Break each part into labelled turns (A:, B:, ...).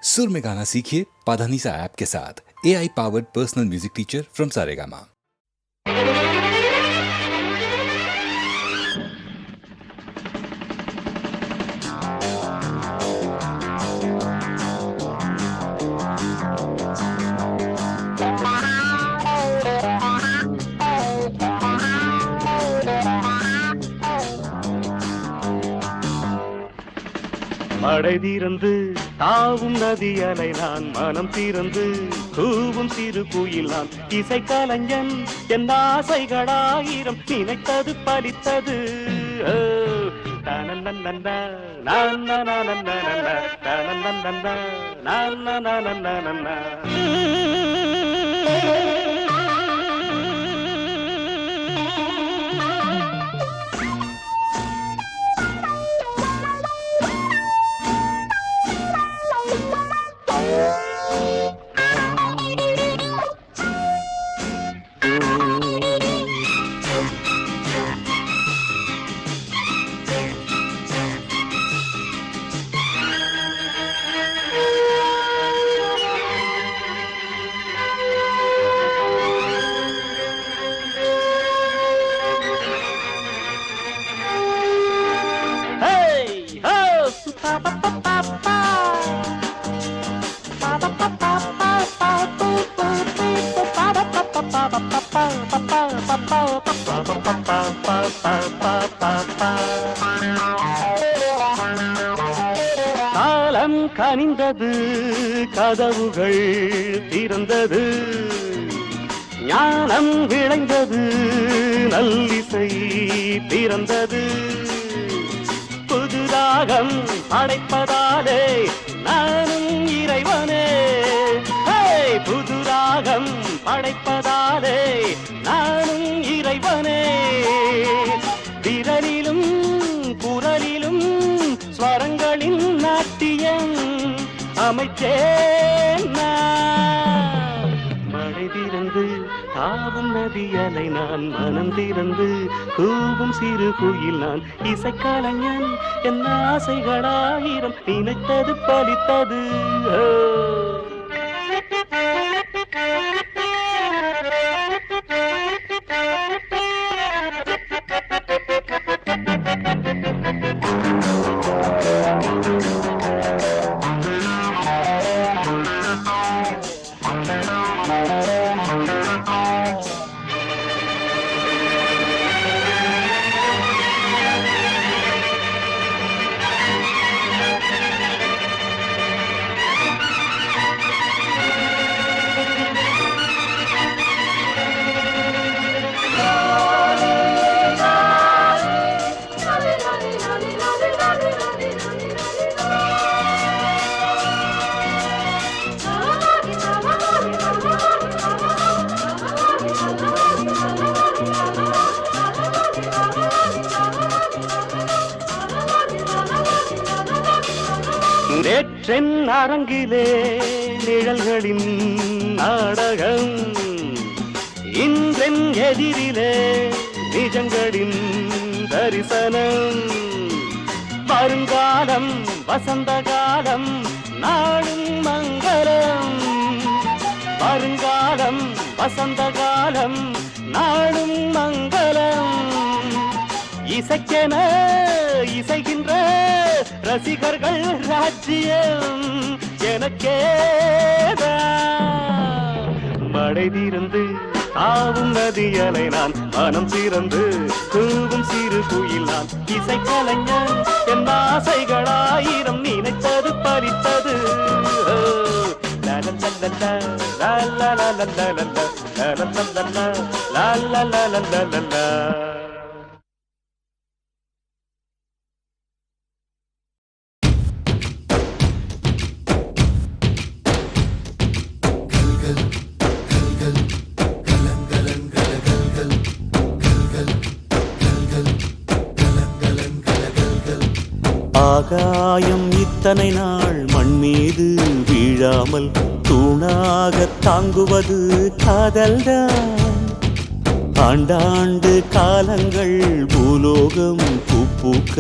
A: सुर में गाना सीखिए पाधानीसा ऐप के साथ। AI powered personal music teacher from Saregama.
B: மழை தீர்ந்து தாவும் நதி அலை நான் மனம் தீர்ந்து கூவும் சிறு குயில் நான் இசை கலைஞன் என் ஆசைகளாயிரம் நினைத்தது பலித்தது காலம் கனிந்தது, கதவுகள் திறந்தது, ஞானம் விளைந்தது, நல்லிசை பிறந்தது. புதுராகம் படைப்பதாலே நானும் இறைவனே, புதுராகம் படைப்பதாலே நானும் இறைவனே. விரலிலும் குரலிலும் ஸ்வரங்களின் நாட்டியம் அமைச்சேன் நான். மழை திறந்து தாவும் நதி அலை நான் மனம் திறந்து கூவும் சிறு குயில் நான் இசைக்கலைஞன் என் ஆசைகளாயிரம் நினைத்தது பலித்தது. நேற்றென் அரங்கிலே நிழல்களின் நாடகம், இன்றென் எதிரிலே நிஜங்களின் தரிசனம். வருங்காலம் வசந்த காலம் நாடும் மங்களம், வருங்காலம் வசந்த காலம் நாடும் மங்களம். இசைக்கென இசைகின்ற ரசிகர்கள் ராஜ்யம் எனக்கேதான். மழை தீர்ந்து தாவும் நதி அலை நான் மனம் திறந்து கூவும் சிறு குயில் நான் இசைக்கலைஞன் என் ஆசைகளாயிரம் நினைத்தது பலித்தது.
C: ஆகாயம் இத்தனை நாள் மண் மீது வீழாமல் தூணாக தாங்குவது காதல்தான். ஆண்டாண்டு காலங்கள் பூலோகம் பூக்க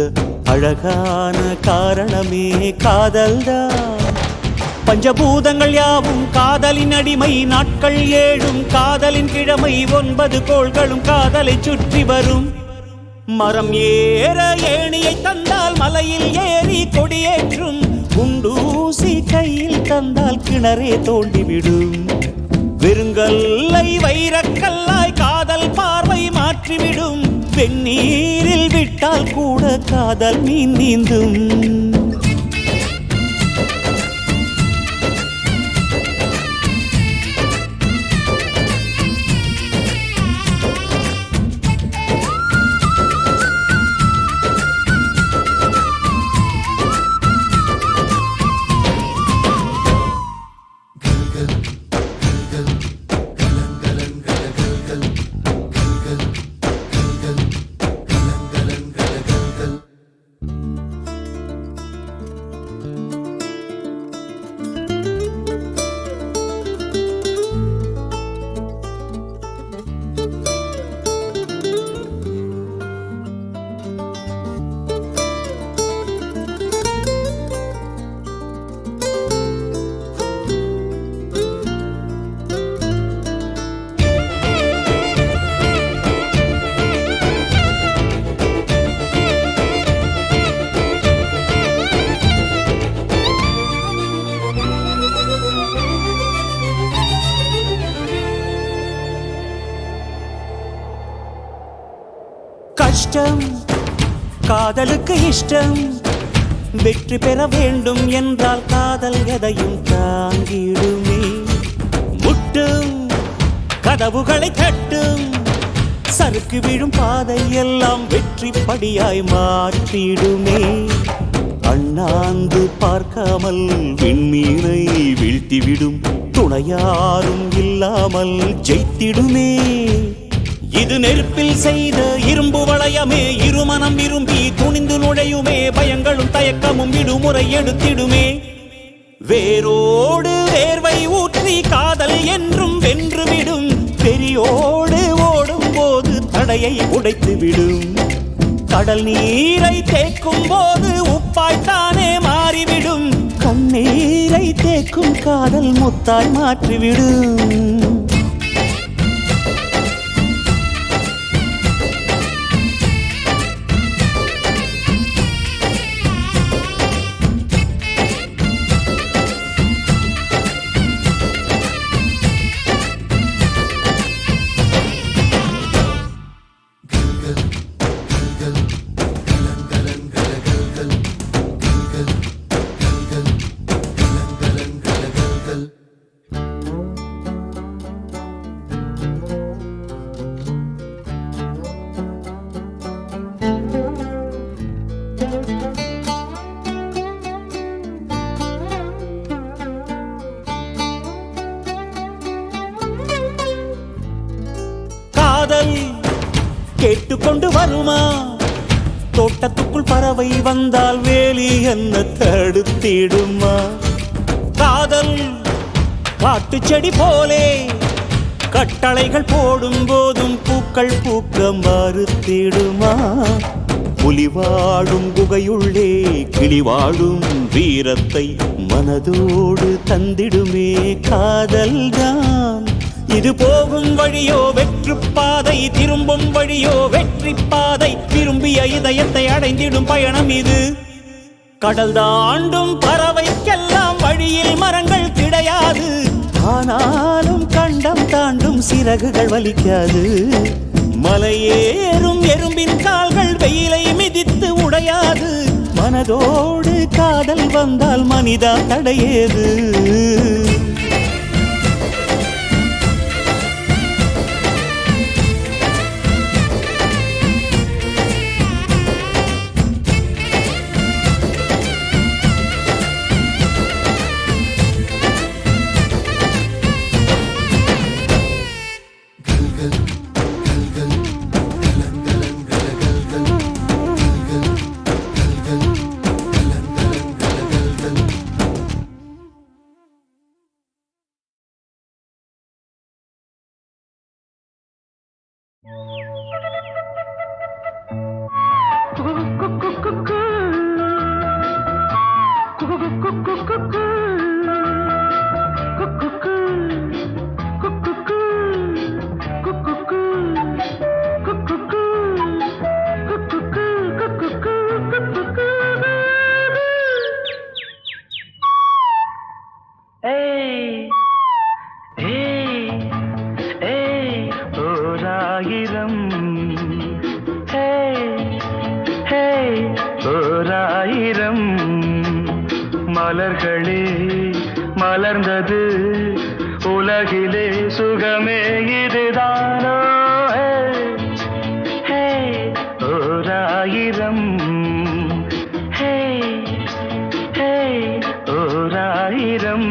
C: அழகான காரணமே காதல்தான். பஞ்சபூதங்கள் யாவும் காதலின் அடிமை, நாட்கள் 7 காதலின் கிழமை, 9 கோள்களும் காதலை சுற்றி வரும். மரம் ஏற ஏணியை தந்தால் மலையில் ஏறி கொடியேற்றும், குண்டூசி கையில் தந்தால் கிணறே தோண்டிவிடும். வெறுங்கல்லை வைரக்கல்லாய் காதல் பார்வை மாற்றிவிடும், வெந்நீரில் விட்டால் கூட காதல் மீன் நீந்தும். கஷ்டம் காதலுக்கு இஷ்டம், வெற்றி பெற வேண்டும் என்றால் காதல் எதையும் தாங்கிடுமே. முட்டும் கதவுகளை தட்டும், சறுக்கு விழும் பாதை எல்லாம் வெற்றி படியாய் மாற்றிடுமே. அண்ணாந்து பார்க்காமல் விண்மீனை வீழ்த்திவிடும், துணையாரும் இல்லாமல் ஜெயித்திடுமே. இது நெருப்பில் செய்த இரும்பு வளையமே, இருமனம் விரும்பி துணிந்து நுழையுமே. பயங்களும் தயக்கமும் விடுமுறை எடுத்திடுமே. வேரோடு வேர்வை ஊற்றி காதல் என்றும் வென்றுவிடும், பெரியோடு ஓடும் போது தடையை உடைத்துவிடும். கடல் நீரை தேக்கும் போது உப்பாய்த்தானே மாறிவிடும், கண்ணீரை தேக்கும் காதல் முத்தாய் மாற்றிவிடும். கேட்டுக்கொண்டு வருமா, தோட்டத்துக்குள் பறவை வந்தால் வேலி என்ன தடுத்திடுமா. காதல் காட்டு செடி போலே கட்டளைகள் போடும் போதும் பூக்கள் பூக்க மறுத்திடுமா. புலி வாழும் குகையுள்ளே கிளி வாழும் வீரத்தை மனதோடு தந்திடுமே காதல்தான். இது போகும் வழியோ வெற்று பாதை, திரும்பும் வழியோ வெற்றி பாதை. விரும்பிய இதயத்தை அடைந்திடும் பயணம் இது. கடல் தாண்டும் பறவைக்கெல்லாம் வழியில் மரங்கள் கிடையாது, ஆனாலும் கண்டம் தாண்டும் சிறகுகள் வலிக்காது. மலையேறும் எறும்பின் கால்கள் வெயிலை மிதித்து உடையாது. மனதோடு காதல் வந்தால் மனிதா தடையேது.
B: மலர்ந்தது உலகிலே சுகமே இதுதானோ ஹே ஓராயிரம் ஹே ஹே ஓராயிரம்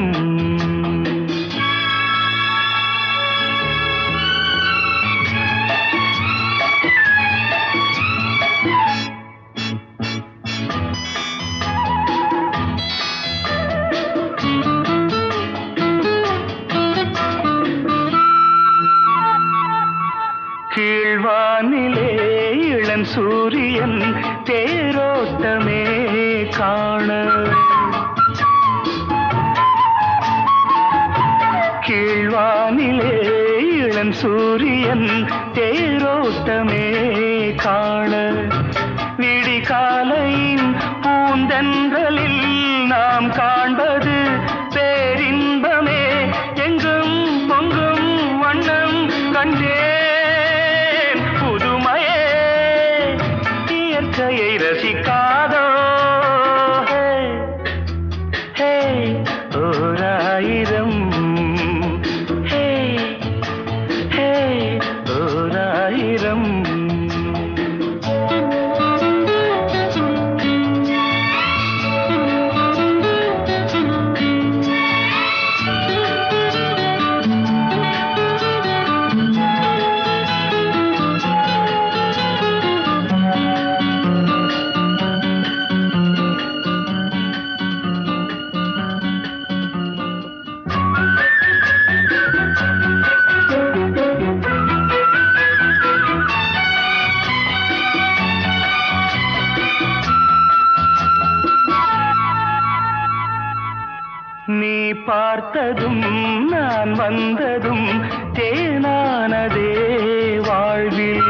B: கீழ்வானிலே இளம் சூரியன் தேரோட்டமே காண கீழ்வானிலே இளம் சூரியன் தேரோட்டமே காண விடிகாலையின் பூந்தென்றலில் நாம் காண்பது பேரின்பமே எங்கும் பொங்கும் வண்ணம் கண்டேன் புதுமையே இயற்கையை ரசிக்காதோ ஹே ஓராயிரம் ஹே ஹே ஓராயிரம் நீ பார்த்ததும் நான் வந்ததும் தேனானதே வாழ்வில்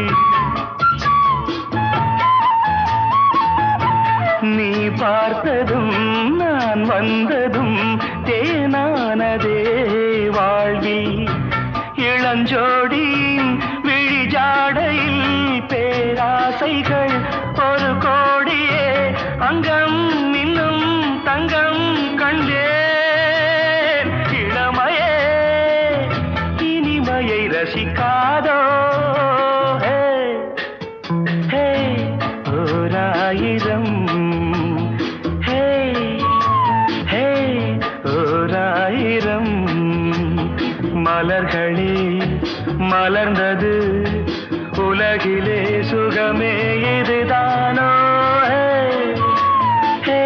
B: நீ பார்த்ததும் நான் வந்ததும் தேனானதே வாழ்வில் இளஞ்சோடியின் விழிஜாடையில் பேராசைகள் ஒரு கோடியே அங்கம் இன்னும் தங்கம் கண்டே ரசிக்காதோ ஹே ஹே ஓராயிரம் ஹே ஹே ஓராயிரம் மலர்களே மலர்ந்தது உலகிலே சுகமே இதுதானோ ஹே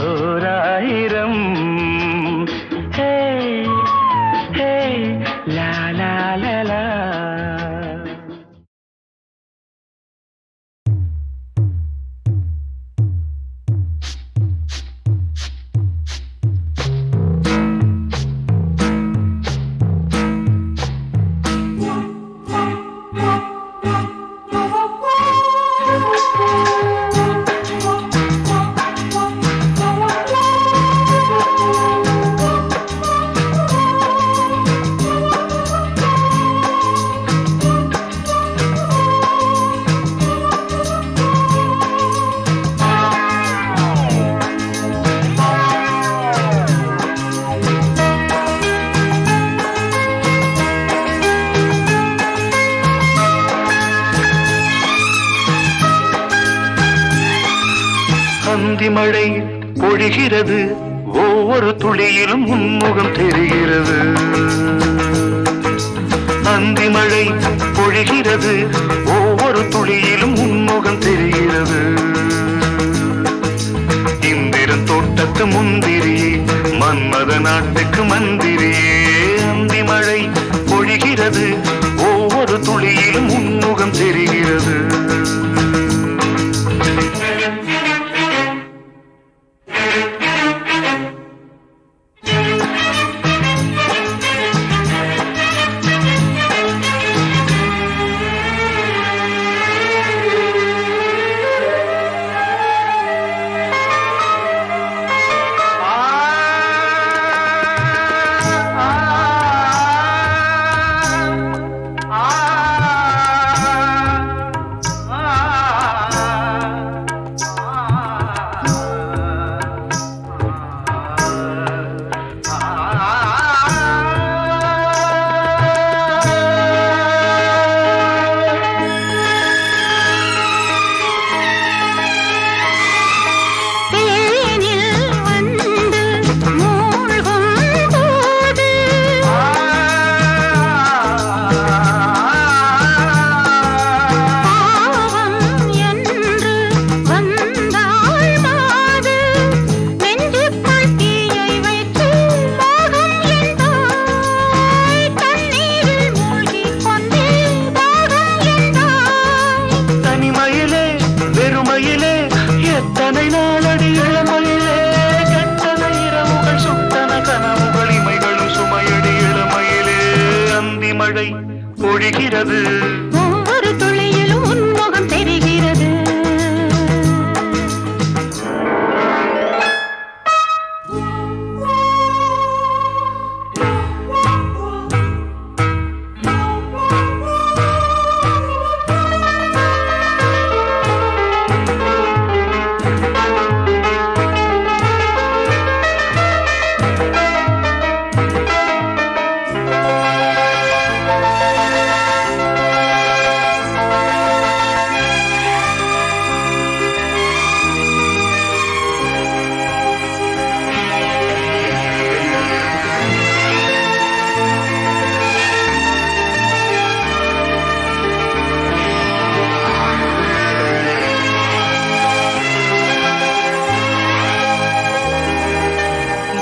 B: ஓராயிரம் ஹே ஹே லா லா லா லா அந்தி மழை பொழிகிறது ஒவ்வொரு துளியிலும் உன்முகம் தெரிகிறது அந்தி மழை பொழிகிறது ஒவ்வொரு துளியிலும் உன்முகம் தெரிகிறது இந்திரன் தோட்டத்து முந்திரியே மன்மத நாட்டுக்கு மந்திரியே அந்தி மழை பொழிகிறது ஒவ்வொரு துளியிலும் உன்முகம் தெரிகிறது பொழிகிறது.
D: ஒவ்வொரு துளியிலும் உன்முகம் தெரிகிறது.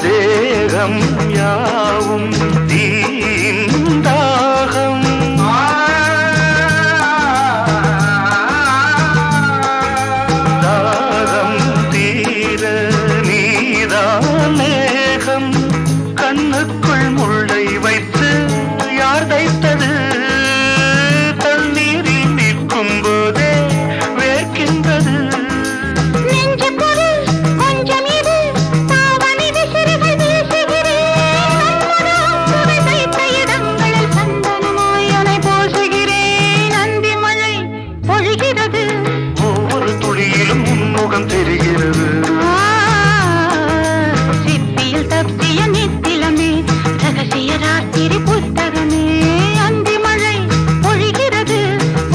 B: தேகம் யாவும் தீந்தாகம். தாகம் தீர நீதான் மேகம். கண்ணுக்குள் முள்ளை வைத்து யார் தைத்தது? தண்ணீரில் நிற்கும் போதே வேர்க்கின்றது. ஒவ்வொரு துளியிலும் உன்முகம் தெரிகிறது.
D: சிப்பியில் தப்பிய நித்திலமே ரகசிய ராத்திரி புத்தகமே. அந்தி மழை பொழிகிறது.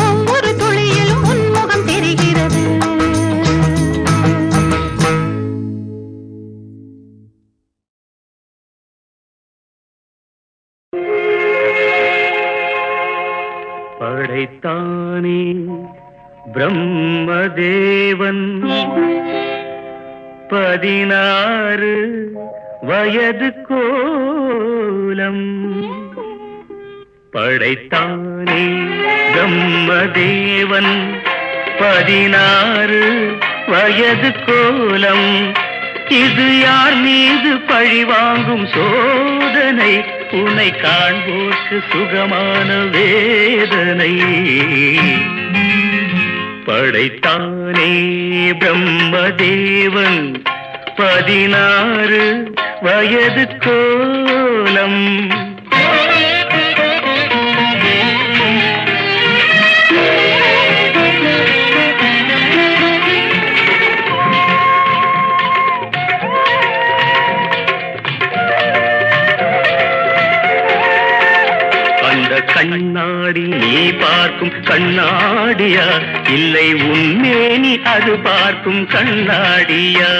D: ஒவ்வொரு துளியிலும் உன்முகம் தெரிகிறது.
B: படைத்தானே பிரம்மதேவன் 16 வயது கோலம். படைத்தானே பிரம்மதேவன் 16 வயது கோலம். இது யார் மீது பழிவாங்கும் சோதனை? உன்னை காண்போர்க்கு சுகமான வேதனை. படைத்தானே பிரம்மதேவன் 16 வயது கோலம். கண்ணாடி நீ பார்க்கும் கண்ணாடியா, இல்லை உன்மேனி அது பார்க்கும் கண்ணாடியா?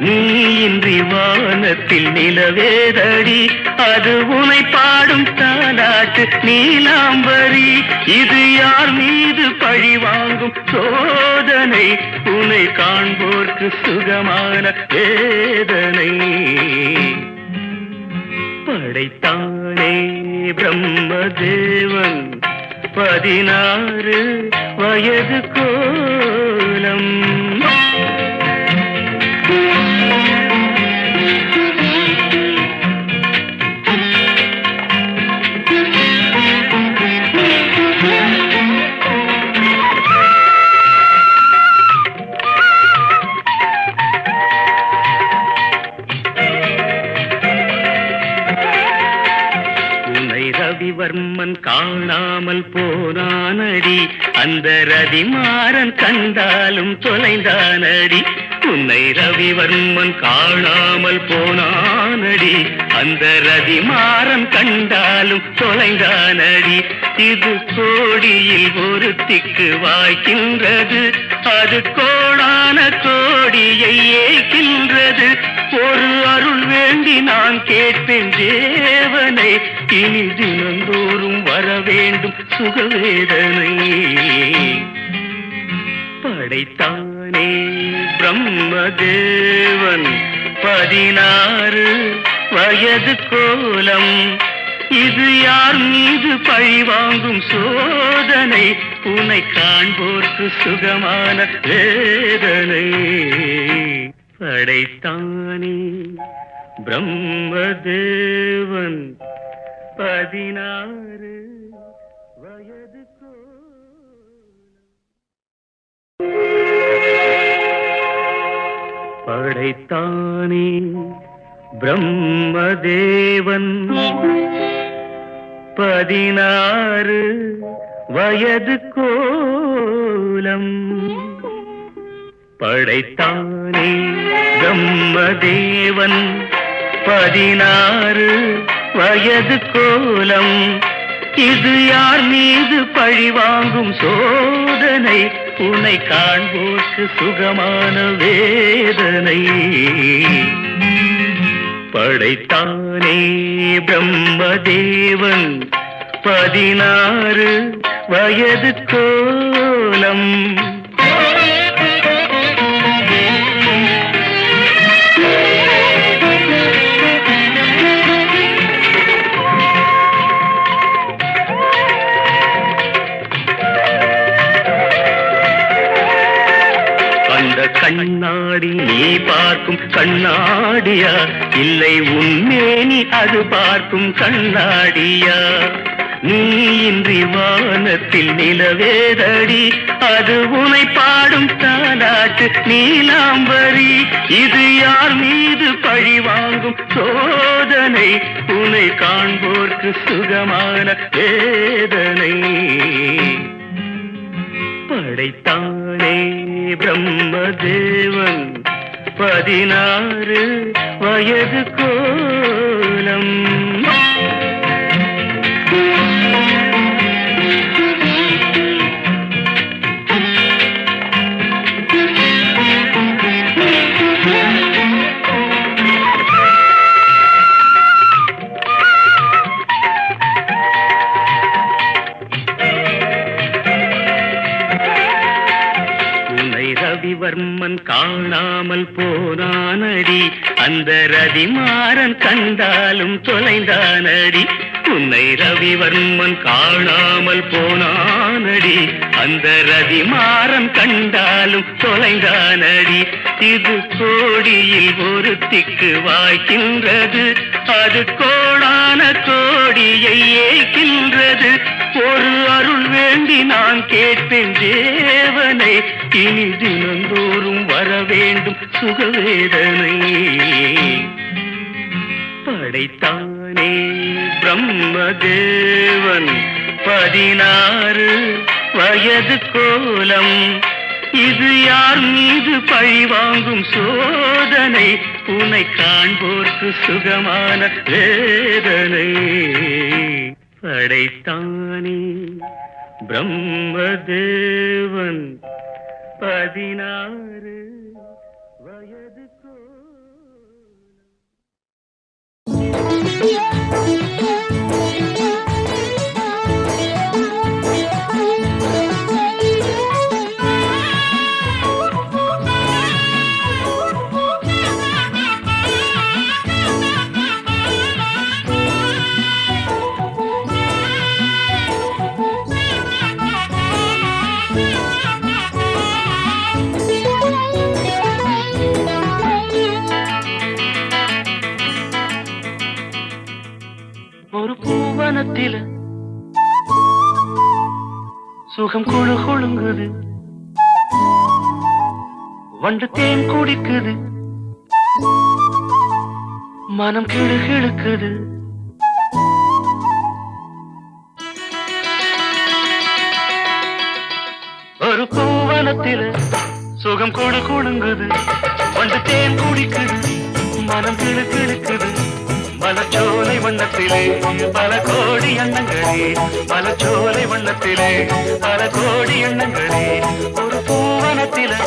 B: நீ இன்றி வானத்தில் நிலவேதடி, அது உனை பாடும் தாலாட்டு நீலாம்பரி. இது யார் மீது பழி வாங்கும் சோதனை? உனை காண்போர்க்கு சுகமான வேதனை. படைத்தானே பிரம்மதேவன் 16 வயது கோலம். ரவிவர்மன் காணாமல் போனானடி, அந்த ரதிமாறன் கண்டாலும் தொலைந்தானடி. உன்னை ரவிவர்மன் காணாமல் போனானடி, அந்த ரதிமாறன் கண்டாலும் தொலைந்தானடி. இது கோடியில் ஒருத்திக்கு வாய்க்கின்றது, அது கோடான கோடியை ஏய்க்கின்றது. ஒரு அருள் வேண்டி நான் கேட்பேன் தேவனை, இனி தினந்தோறும் வர வேண்டும் சுகவேதனை. படைத்தானே பிரம்மதேவன் 16 வயது கோலம். இது யார் மீது பழி வாங்கும் சோதனை? உன்னை காண்போர்க்கு சுகமான வேதனை. படைத்தானே பிரம்மதேவன் 16 படைத்தானே பிரம்மதேவன் 16 வயது கோலம் படைத்தானே பிரம்மதேவன் 16 வயது கோலம் இது யார் மீது பழிவாங்கும் சோதனை உன்னை காண்போர்க்கு சுகமான வேதனை படைத்தானே பிரம்மதேவன் 16 வயது கோலம் கண்ணாடி நீ பார்க்கும் கண்ணாடியா இல்லை உன்மேனி அது பார்க்கும் கண்ணாடியா நீ இன்றி வானத்தில் நிலவேதடி அது உனை பாடும் தாலாட்டு நீலாம்பரி இது யார் மீது பழி வாங்கும் சோதனை உன்னை காண்போர்க்கு சுகமான வேதனை படைத்தானே பிரம்மதேவன் 16 வயது கோலம் ரவிவர்மன் காணாமல் போனானடி அந்த ரதிமாறன் கண்டாலும் தொலைந்தானடி உன்னை ரவிவர்மன் காணாமல் போனானடி அந்த ரதிமாறன் கண்டாலும் தொலைந்தானடி இது கோடியில் ஒருத்திக்கு வாய்க்கின்றது அது கோடான கோடியை ஏய்க்கின்றது ஒரு அருள் வேண்டி நான் கேட்பேன் தேவனை இனி தினந்தோறும் வர வேண்டும் சுகவேதனை படைத்தானே பிரம்மதேவன் 16 வயது கோலம் இது யார் மீது பழிவாங்கும் சோதனை உன்னை காண்போர்க்கு சுகமான வேதனை படைத்தானே பிரம்மதேவன் 16 வயது ஒரு பூவனத்தில சுகம் குழு குழுங்குது வண்டு தேன் குடிக்குது மனம் கிழு கிழுக்குது ஒரு பூவனத்தில சுகம் குழு குழுங்குது வண்டு தேன் குடிக்குது மனம் கிழு கிழுக்குது மலச்சோலை வண்ணத்திலே பல கோடி எண்ணங்களே மலச்சோலை வண்ணத்திலே பல கோடி எண்ணங்களே ஒரு பூவனத்திலே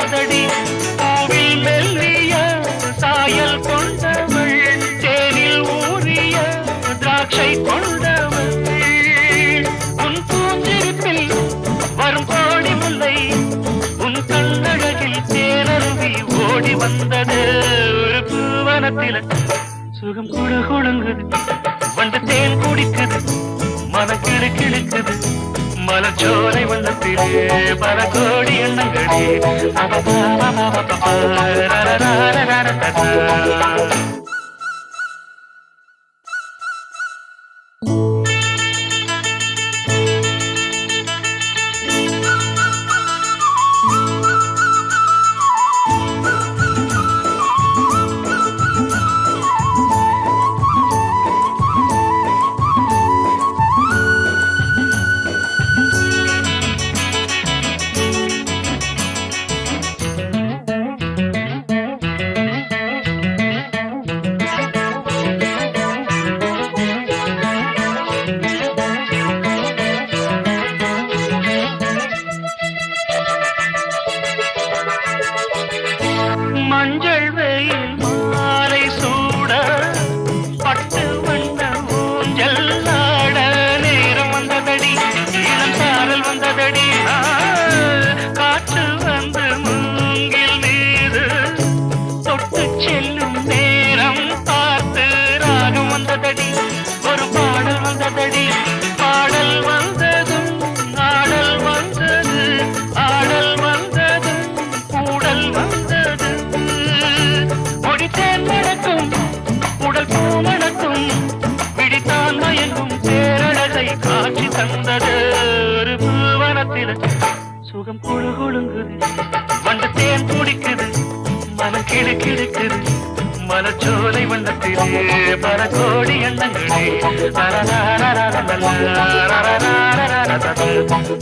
B: வந்ததடி பூவில் மெல்லிய சாயல் கொண்டவள் தேனில் ஊறிய திராட்சை கொண்டவள் உன் பூஞ்சிருப்பில் வரும் கோடி முல்லை உன் கண்ணழகில் தேனருவி ஓடி வந்தது ஒரு பூவனத்தில சுகம் குடு குடுங்குது வந்து தேன் குடிக்குது மனக்கிழு கிழக்குது மலச்சோலை வண்ணத்திலே பல கோடி எண்ணங்களே மஞ்சள் வெயில் மாலை சூட பட்டு வண்ண ஊஞ்சல் ஆட நேரம் வந்ததடி இளம் சாரல் வந்ததடி காற்று வந்து மூங்கில் மீது தொட்டு செல்லும் நேரம் பார்த்து ராகம் வந்ததடி ஒரு பாடல் வந்ததடி பாடல் வந்ததும் ஆடல் வந்தது ஆடல் வந்ததும் கூடல் வந்தது முடித்தேன் நடக்கும் உடல் பூமணக்கும் பிடித்தான் மயங்கும் பேரழகை காட்சி தந்தது ஒரு பூவனத்தில சுகம் குழு குழுங்குது வந்து தேன் குடிக்குது மனம் கிடு கிடுக்குது மலச்சோலை வண்ணத்திலே பல கோடி எண்ணங்களே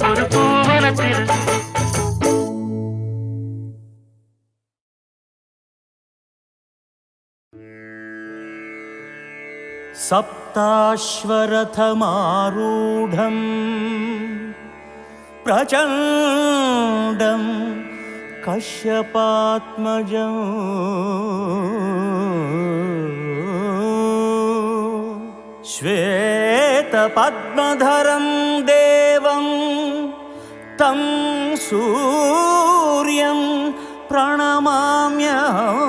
B: ஒரு பூவனத்தில்
C: सप्ताश्वरथमारूढम् प्रचण्डं कश्यपात्मजं श्वेतपद्मधरं देवं तं सूर्यं प्रणमाम्यहम्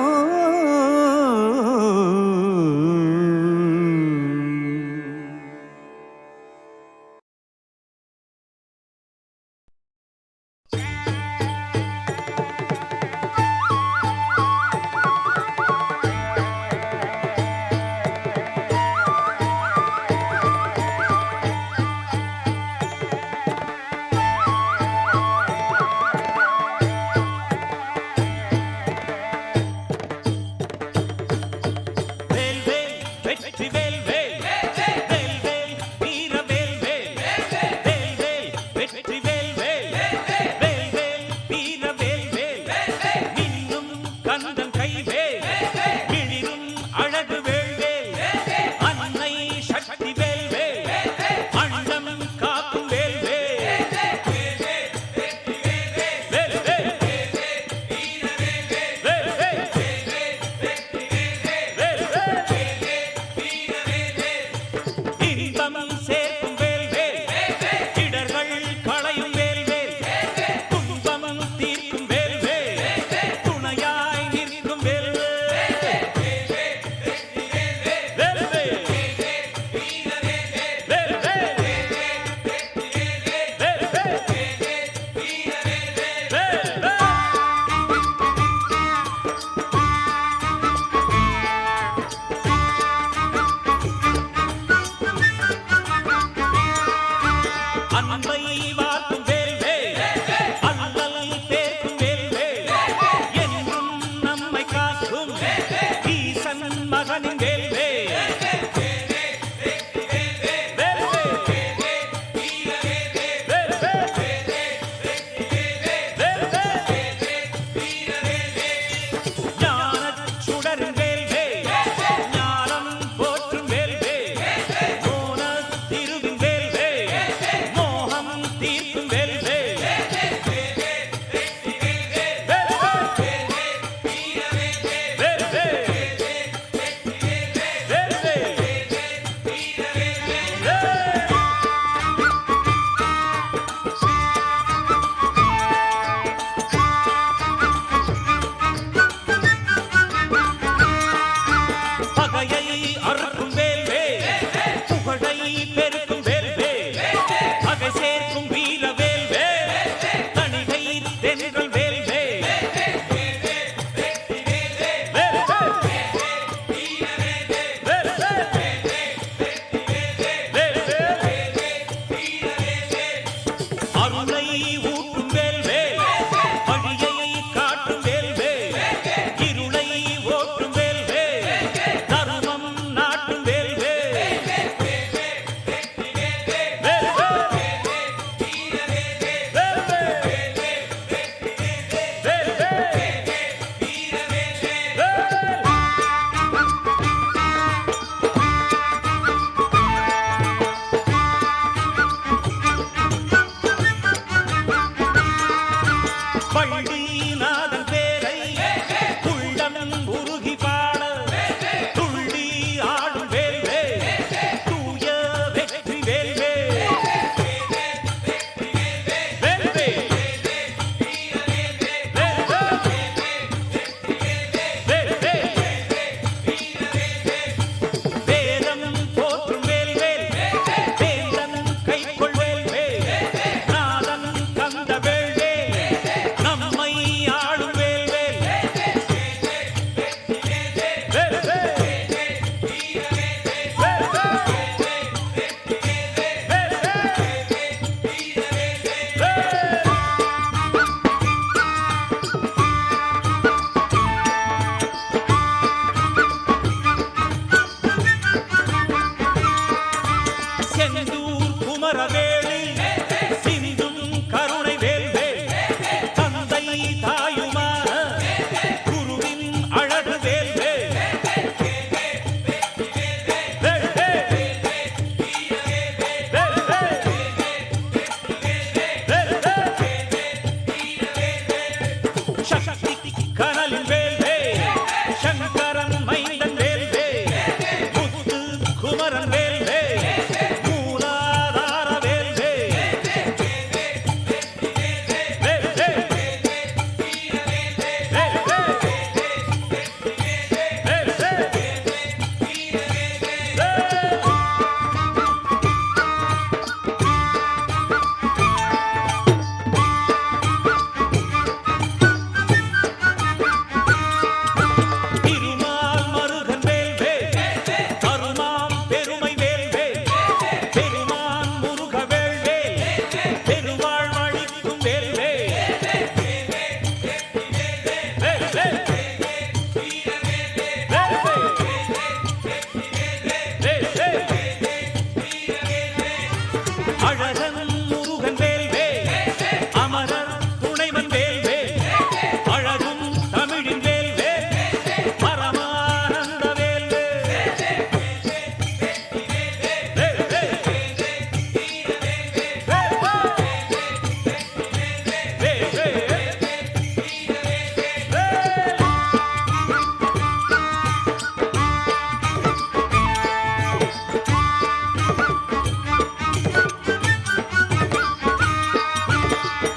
C: செந்தூர் குமரவேலி சிந்தும் கருணை வேல்வேல் தந்தை தாயுமான குருவின் அழகு வேல்வேல் சக்தி கனலின் வேல்வே சங்கரன் மைந்தன் வேல்வே முத்து குமரன் வேல்வே மூலாதார வேல்வே திருமால் மருகன் வேல்வே கருமாம் பெருமை வேல்வே பெருமான் முருக வேல்வே பெருவாழ் வழிக்கும் வேல்வே அழகன் முருகன் வேல்வே அமரர் துணைவன் வேல்வே அழகும் தமிழின் வேல்வே பரமானந்த வேல்வே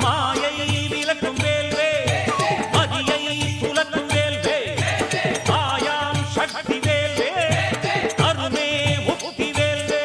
C: மாயை விலக்கும் வேல்வே மதியை துலக்கும் வேல்வே ஆயாம் சக்தி வேல்வே அருமே முக்தி வேல்வே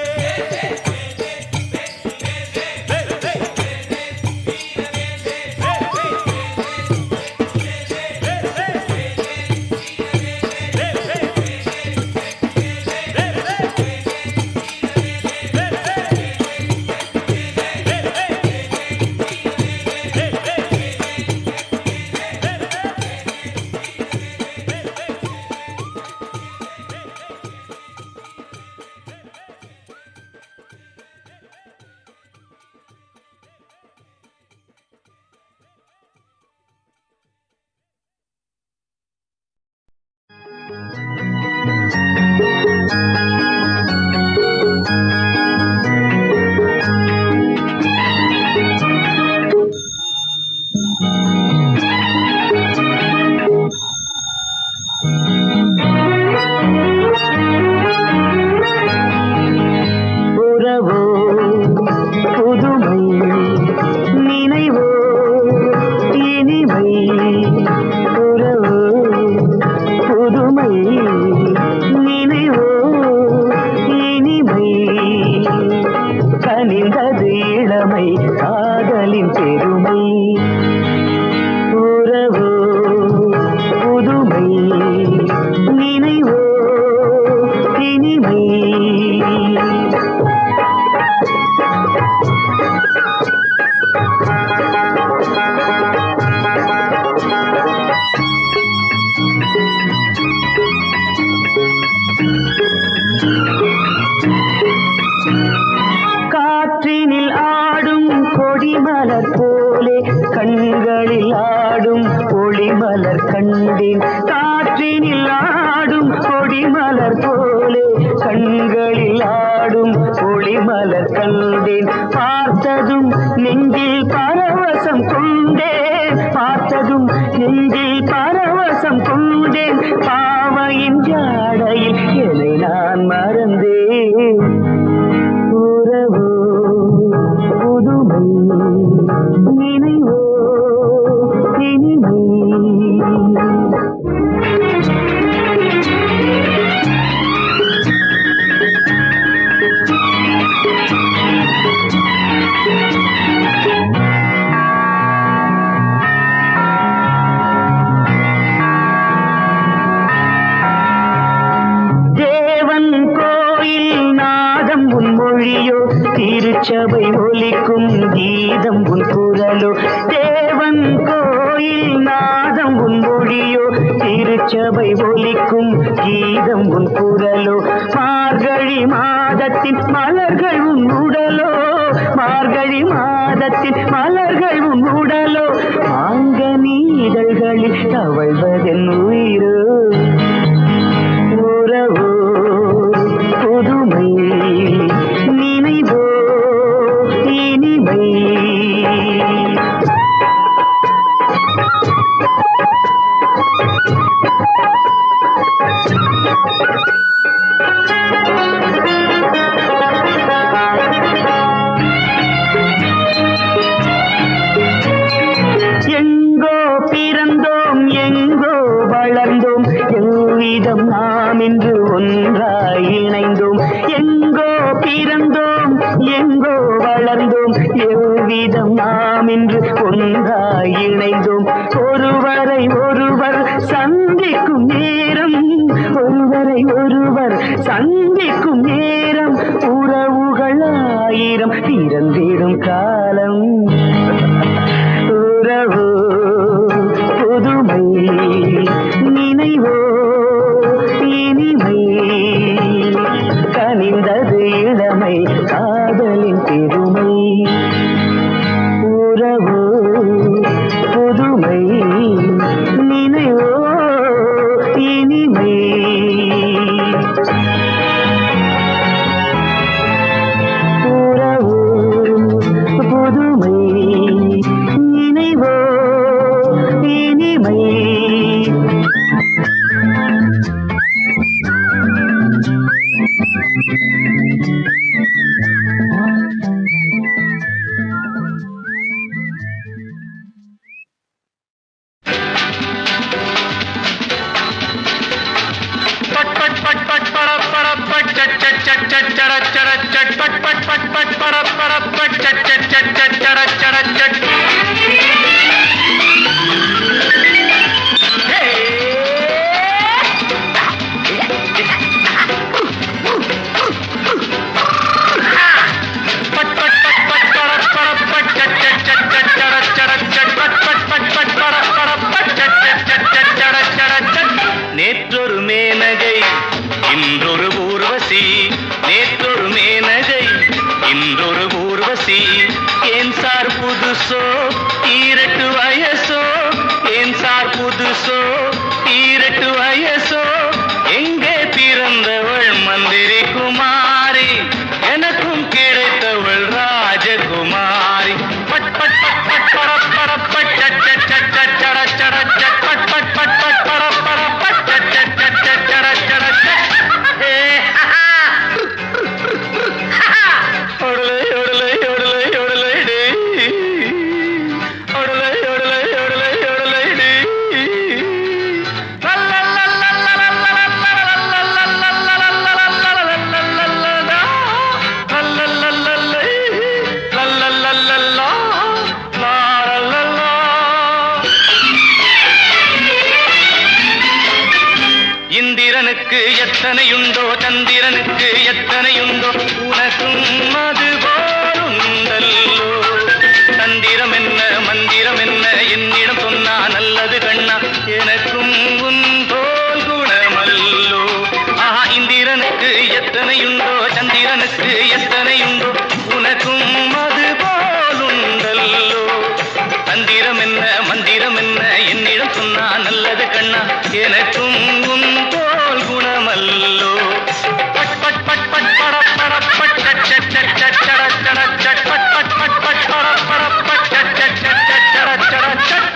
B: உறவோ புதுமை நினைவோ இனிமை உறவோ புதுமை நினைவோ இனிமை கனிந்தது இளமை காதலின் பெருமை உறவோ புதுமை நினைவோ இனிமை காற்றினில் ஆடும் கொடிமலர் போலே கண்களில் ஆடும் ஒளிமலர் கண்டேன் காற்றினில் ஆடும் கொடிமலர் போலே கண்களில் ஆடும் ஒளிமலர் கண்டேன் பார்த்ததும் நெஞ்சில் பரவசம் கொண்டேன் பார்த்ததும் நெஞ்சில் பரவசம் கொண்டேன் பாவையின் ஜாடையில் என்னை நான் மறந்தேன் உறவோ புதுமை நினைவோ இனிமை திருச்சபை ஒலிக்கும் கீதம் உன் குரலோ தேவன் கோயில் நாதம் உன் உன் மொழியோ திருச்சபை ஒலிக்கும் கீதம் உன் குரலோ மார்கழி மாதத்தின் மலர்கள் உன் உடலோ மார்கழி மாதத்தின் மலர்கள் உன் உடலோ ஆங்கனி இதழ்களில் தவழ்வதன் உயிரோ உறவோ புதுமை நினைவோ இனிமை எங்கோ பிறந்தோம் எங்கோ வளர்ந்தோம் எவ்விதம் நாம் இன்று ஒன்றாய் இணைந்தோம் எங்கோ பிறந்தோம் எங்கோ வளர்ந்தோம் எவ்விதம் நாம் இன்று ஒன்றாய் இணைந்தோம் ஒருவரை ஒருவர் சந்திக்கும் நேரம் ஒருவரை ஒருவர் சந்திக்கும் நேரம் உறவுகள் ஆயிரம் பிறந்திடும் காலம் உறவோ புதுமை நினைவோ இனிமை கனிந்தது இளமை காதலின் பெருமை உறவோ புதுமை நினைவோ இனிமை உறவோ புதுமை நினைவோ இனிமை நேற்றொரு மேனகை இன்றொரு ஊர்வசி நேற்றொரு மேனகை இன்றொரு ஊர்வசி ஏன் சார் புதுசோ ஈரட்டு வயசோ ஏன் சார் புதுசோ ஈரட்டு வயசோ எங்கே பிறந்தவள் மந்திரி குமாரி எனக்கும் கிடைத்தவள் ராஜகுமாரி பட் பட் பட் பட் பரப் பரப் பட் சட் சட் சட் சட் சட சட சட் பட் பட் பட் பட் பரப் பரப் பட் சட் சட் சட் சட் சட சட சட் ஏ ஒடலை ஒடலை ஒடலை ஒடலை டே ஒடலை ஒடலை ஒடலை ஒடலை டே இந்திரனுக்கு எத்தனையுண்டோ சந்திரனுக்கு எத்தனையுண்டோ உனக்கும் அது போலுண்டல்லோ தந்திரம் என்ன மந்திரம் என்ன என்னிடம் சொன்னா நல்லது கண்ணா எனக்கும் உன் போல் குணமல்லோ ஆஹா இந்திரனுக்கு எத்தனையுண்டோ சந்திரனுக்கு எத்தனையுண்டோ உனக்கும் அது போலுண்டல்லோ தந்திரம் என்ன மந்திரம் என்ன என்னிடம் சொன்னா நல்லது கண்ணா எனக்கும் உன் போல் குணமல்லோ பட் பட் பட் பட் பட பட பட் சட் சட் சட் சட் சட சட சட் பட் பட் பட் பட் பட பட பட் சட் சட் சட் சட் சட சட சட்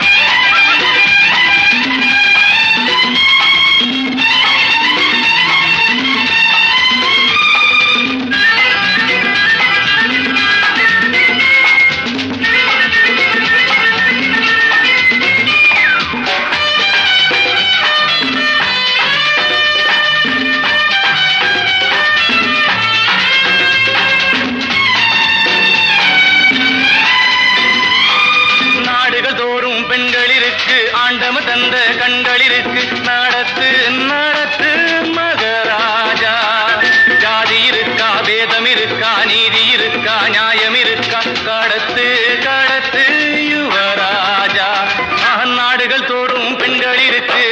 B: ஆண்டவ தந்த கண்களிருக்கு நடத்து நடத்து மகராஜா ஜாதி இருக்கா வேதம் இருக்கா நீதி இருக்கா நியாயம் இருக்கா கடத்து கடத்து யுவராஜா நாடுகள் தோறும் பெண்கள்
E: களிருக்கு